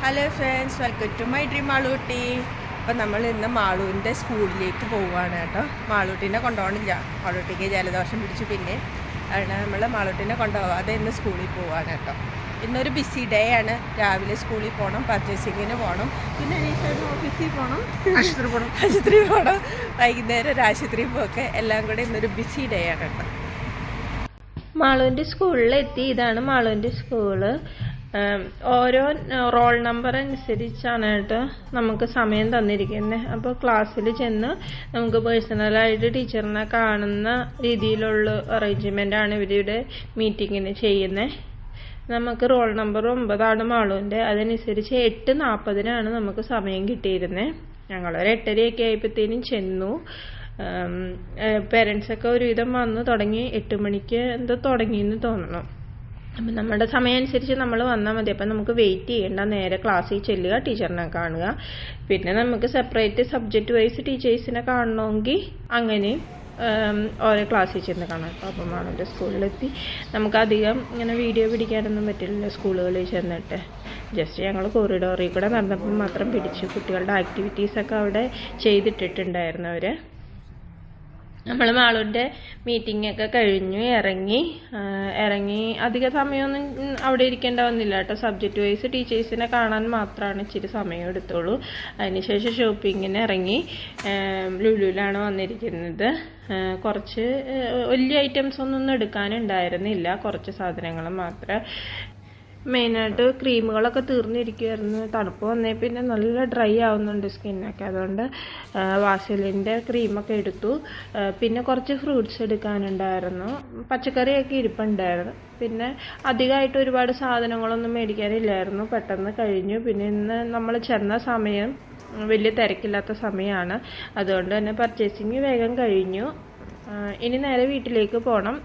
Hello friends, welcome to my dream Malootty. അപ്പം നമ്മൾ ഇന്ന് മാളൂവിൻ്റെ സ്കൂളിലേക്ക് പോവുകയാണ് കേട്ടോ. മാളൂട്ടിനെ കൊണ്ടുപോകണില്ല, മാളൂട്ടിക്ക് ജലദോഷം പിടിച്ചു. പിന്നെ നമ്മൾ മാളൂട്ടിനെ കൊണ്ടുപോകാതെ ഇന്ന് സ്കൂളിൽ പോവുകയാണ് കേട്ടോ. ഇന്നൊരു ബിസി ഡേ ആണ്. രാവിലെ സ്കൂളിൽ പോകണം, പർച്ചേസിങ്ങിന് പോകണം, പിന്നെ അനീഷേട്ടൻ ഓഫീസിൽ പോകണം, ആശുപത്രി പോകണം, വൈകുന്നേരം ഒരു ആശുപത്രി പോക്കെ എല്ലാം കൂടെ ഇന്നൊരു ബിസി ഡേ ആണ് കേട്ടോ. മാളൂൻ്റെ സ്കൂളിലെത്തി. ഇതാണ് മാളൂൻ്റെ സ്കൂള്. ഓരോ റോൾ നമ്പർ അനുസരിച്ചാണ് കേട്ടോ നമുക്ക് സമയം തന്നിരിക്കുന്നത്. അപ്പോൾ ക്ലാസ്സിൽ ചെന്ന് നമുക്ക് പേഴ്സണലായിട്ട് ടീച്ചറിനെ കാണുന്ന രീതിയിലുള്ള അറേഞ്ച്മെൻ്റാണ് ഇവരുടെ മീറ്റിങ്ങിന് ചെയ്യുന്നത്. നമുക്ക് റോൾ നമ്പർ 9 മാളൂൻ്റെ. അതനുസരിച്ച് 8:40 നമുക്ക് സമയം കിട്ടിയിരുന്നത്. ഞങ്ങളൊരു 8:30 ആയപ്പോഴത്തേനും ചെന്നു. പേരൻസൊക്കെ ഒരുവിധം വന്ന് തുടങ്ങി. 8 മണിക്ക് എന്തോ തുടങ്ങിയെന്ന് തോന്നുന്നു. അപ്പം നമ്മുടെ സമയം അനുസരിച്ച് നമ്മൾ വന്നാൽ മതി. അപ്പം നമുക്ക് വെയിറ്റ് ചെയ്യേണ്ട, നേരെ ക്ലാസ്സിൽ ചെല്ലുക, ടീച്ചറിനെ കാണുക. പിന്നെ നമുക്ക് സെപ്പറേറ്റ് സബ്ജക്റ്റ് വൈസ് ടീച്ചേഴ്സിനെ കാണണമെങ്കിൽ അങ്ങനെ ഓരോ ക്ലാസ്സിൽ ചെന്ന് കാണാം കേട്ടോ. അപ്പം മാളൂൻ്റെ സ്കൂളിലെത്തി. നമുക്കധികം ഇങ്ങനെ വീഡിയോ പിടിക്കാനൊന്നും പറ്റില്ലല്ലോ സ്കൂളുകളിൽ ചെന്നിട്ട്. ജസ്റ്റ് ഞങ്ങൾ കോറിഡോറിൽ കൂടെ നടന്നപ്പോൾ മാത്രം പിടിച്ചു. കുട്ടികളുടെ ആക്ടിവിറ്റീസൊക്കെ അവിടെ ചെയ്തിട്ടിട്ടുണ്ടായിരുന്നു അവർ. നമ്മൾ മാളൂൻ്റെ മീറ്റിങ്ങൊക്കെ കഴിഞ്ഞു ഇറങ്ങി അധിക സമയമൊന്നും അവിടെ ഇരിക്കേണ്ട വന്നില്ല കേട്ടോ. സബ്ജക്റ്റ് വൈസ് ടീച്ചേഴ്സിനെ കാണാൻ മാത്രമാണ് ഇച്ചിരി സമയം എടുത്തോളൂ. അതിനുശേഷം ഷോപ്പിങ്ങിന് ഇറങ്ങി. ലുലുവിലാണ് വന്നിരിക്കുന്നത്. കുറച്ച് വലിയ ഐറ്റംസ് ഒന്നും എടുക്കാനുണ്ടായിരുന്നില്ല, കുറച്ച് സാധനങ്ങൾ മാത്രം. മെയിനായിട്ട് ക്രീമുകളൊക്കെ തീർന്നിരിക്കുമായിരുന്നു. തണുപ്പ് വന്നേ പിന്നെ നല്ല ഡ്രൈ ആവുന്നുണ്ട് സ്കിന്നൊക്കെ. അതുകൊണ്ട് വാസലിൻ്റെ ക്രീമൊക്കെ എടുത്തു. പിന്നെ കുറച്ച് ഫ്രൂട്ട്സ് എടുക്കാനുണ്ടായിരുന്നു. പച്ചക്കറിയൊക്കെ ഇരിപ്പുണ്ടായിരുന്നു. പിന്നെ അധികമായിട്ട് ഒരുപാട് സാധനങ്ങളൊന്നും മേടിക്കാനില്ലായിരുന്നു, പെട്ടെന്ന് കഴിഞ്ഞു. പിന്നെ ഇന്ന് നമ്മൾ ചെന്ന സമയം വലിയ തിരക്കില്ലാത്ത സമയമാണ്. അതുകൊണ്ട് തന്നെ പർച്ചേസിങ് വേഗം കഴിഞ്ഞു. ഇനി നേരെ വീട്ടിലേക്ക് പോകണം.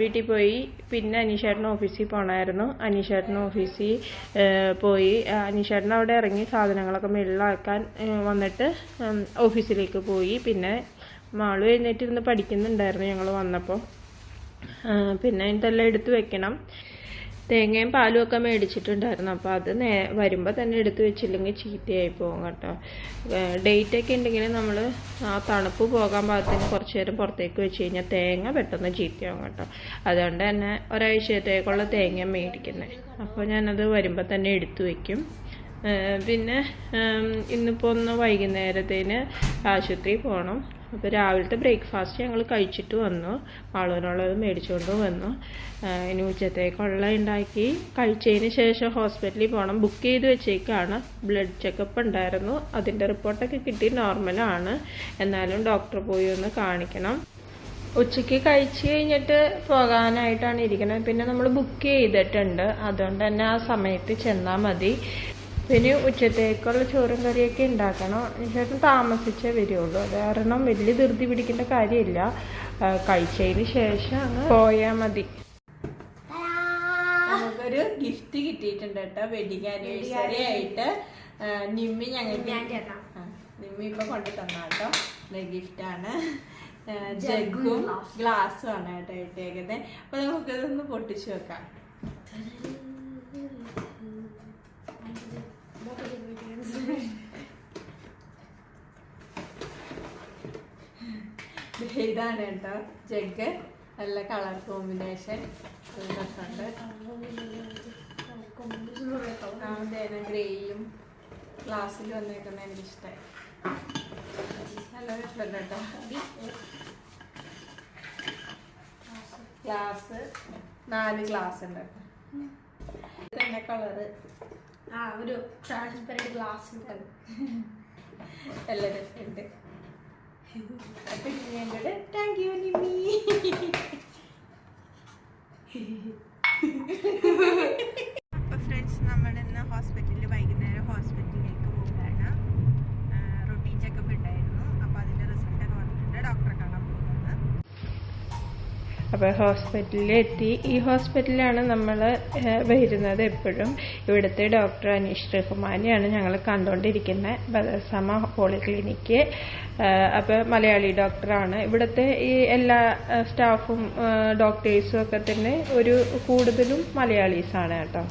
വീട്ടിൽ പോയി പിന്നെ അനീഷേട്ടൻ ഓഫീസിൽ പോകണമായിരുന്നു. അനീഷേട്ടൻ ഓഫീസിൽ പോയി അനീഷേട്ടൻ അവിടെ ഇറങ്ങി സാധനങ്ങളൊക്കെ മുകളിലാക്കാൻ വന്നിട്ട് ഓഫീസിലേക്ക് പോയി. പിന്നെ മാളു എഴുന്നേറ്റിരുന്ന് പഠിക്കുന്നുണ്ടായിരുന്നു ഞങ്ങൾ വന്നപ്പോൾ. പിന്നെ ഇതെല്ലാം എടുത്ത് വെക്കണം. തേങ്ങയും പാലും ഒക്കെ മേടിച്ചിട്ടുണ്ടായിരുന്നു. അപ്പോൾ അത് വരുമ്പോൾ തന്നെ എടുത്ത് വെച്ചില്ലെങ്കിൽ ചീത്തയായി പോകും കേട്ടോ. ഡേറ്റൊക്കെ ഉണ്ടെങ്കിൽ നമ്മൾ ആ തണുപ്പ് പോകാൻ പാകത്തിന് കുറച്ച് നേരം പുറത്തേക്ക് വെച്ച് കഴിഞ്ഞാൽ തേങ്ങ പെട്ടെന്ന് ചീത്തയാവും കേട്ടോ. അതുകൊണ്ട് തന്നെ ഒരാഴ്ചത്തേക്കുള്ള തേങ്ങ മേടിക്കുന്നത്. അപ്പോൾ ഞാനത് വരുമ്പോൾ തന്നെ എടുത്തു വയ്ക്കും. പിന്നെ ഇന്നിപ്പോൾ ഒന്ന് വൈകുന്നേരത്തേന് ആശുപത്രിയിൽ പോകണം. അപ്പോൾ രാവിലത്തെ ബ്രേക്ക്ഫാസ്റ്റ് ഞങ്ങൾ കഴിച്ചിട്ട് വന്നു. മാളൂനുള്ളത് മേടിച്ചുകൊണ്ട് വന്നു. ഇനി ഉച്ചത്തേക്കുള്ള ഉണ്ടാക്കി കഴിച്ചതിന് ശേഷം ഹോസ്പിറ്റലിൽ പോകണം. ബുക്ക് ചെയ്ത് വെച്ചേക്കാണ്. ബ്ലഡ് ചെക്കപ്പ് ഉണ്ടായിരുന്നു. അതിൻ്റെ റിപ്പോർട്ടൊക്കെ കിട്ടി, നോർമലാണ്. എന്നാലും ഡോക്ടറെ പോയി ഒന്ന് കാണിക്കണം. ഉച്ചയ്ക്ക് കഴിച്ച് കഴിഞ്ഞിട്ട് പോകാനായിട്ടാണ് ഇരിക്കുന്നത്. പിന്നെ നമ്മൾ ബുക്ക് ചെയ്തിട്ടുണ്ട്. അതുകൊണ്ട് തന്നെ ആ സമയത്ത് ചെന്നാൽ മതി. പിന്നെ ഉച്ചത്തേക്കുള്ള ചോറും കറിയൊക്കെ ഉണ്ടാക്കണം. ചേട്ടൻ താമസിച്ചേ വരുള്ളൂ. അത് കാരണം വലിയ ധൃതി പിടിക്കേണ്ട കാര്യമില്ല. കഴിച്ചതിന് ശേഷം അങ്ങ് പോയാൽ മതി. നമുക്കൊരു ഗിഫ്റ്റ് കിട്ടിയിട്ടുണ്ട് കേട്ടോ. വെഡിങ് ആനിവേഴ്സറി ആയിട്ട് നിമ്മി നിമ്മി ഇപ്പൊ കൊണ്ടു തന്നാട്ടോ. ഗിഫ്റ്റാണ്. ജഗ്ഗും ഗ്ലാസ്സും ആണ് കേട്ടോ ഇട്ടേക്കുന്നത്. അപ്പൊ നമുക്കിതൊന്ന് പൊട്ടിച്ചു വെക്കാം. ഇതാണ് കേട്ടോ ജഗ്. നല്ല കളർ കോമ്പിനേഷൻ, രസമുണ്ട്. ഗ്രേയും ഗ്ലാസ്സിൽ വന്നേക്കുന്ന എനിക്ക് ഇഷ്ടമായി. നല്ല രസമുണ്ട് കേട്ടോ. ഗ്ലാസ് 4 ഗ്ലാസ് ഉണ്ട് തന്നെ കളറ്. ഒരു ട്രാൻസ്പെറന്റ് ഗ്ലാസ് നല്ല രസമുണ്ട്. Thank you Nimmi. അപ്പോൾ ഫ്രണ്ട്സ്, നമ്മളിന്ന് ഹോസ്പിറ്റലിൽ വൈകുന്നേരം ഹോസ്പിറ്റലിലേക്ക് പോവുകയാണ്. റൊട്ടീൻ ചെക്കപ്പ് ഉണ്ടായിരുന്നു. അപ്പോൾ അതിൻ്റെ റിസൾട്ടൊക്കെ വന്നിട്ടുണ്ട്. ഡോക്ടറെ കാണാൻ പോവുകയാണ്. അപ്പോൾ ഹോസ്പിറ്റലിലെത്തി. ഈ ഹോസ്പിറ്റലിലാണ് നമ്മൾ വരുന്നത് എപ്പോഴും. ഇവിടുത്തെ ഡോക്ടർ അനീഷ് റഹ്മാനെയാണ് ഞങ്ങൾ കണ്ടുകൊണ്ടിരിക്കുന്നത്, ബദർസമ പോളിക്ലിനിക്ക്. അപ്പോൾ മലയാളി ഡോക്ടറാണ്. ഇവിടുത്തെ ഈ എല്ലാ സ്റ്റാഫും ഡോക്ടേഴ്സും ഒക്കെ തന്നെ കൂടുതലും മലയാളീസാണ് കേട്ടോ.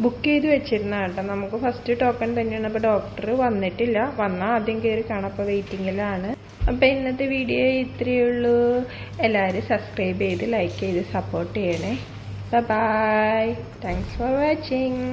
ബുക്ക് ചെയ്ത് വെച്ചിരുന്ന കേട്ടോ. നമുക്ക് ഫസ്റ്റ് ടോക്കൺ തന്നെയാണ്. അപ്പോൾ ഡോക്ടർ വന്നിട്ടില്ല, വന്നാൽ ആദ്യം കയറി കാണാം. അപ്പോൾ വെയിറ്റിങ്ങിലാണ്. അപ്പോൾ ഇന്നത്തെ വീഡിയോ ഇത്രയേ ഉള്ളൂ. എല്ലാവരും സബ്സ്ക്രൈബ് ചെയ്ത് ലൈക്ക് ചെയ്ത് സപ്പോർട്ട് ചെയ്യണേ. ബൈ. Thanks for watching.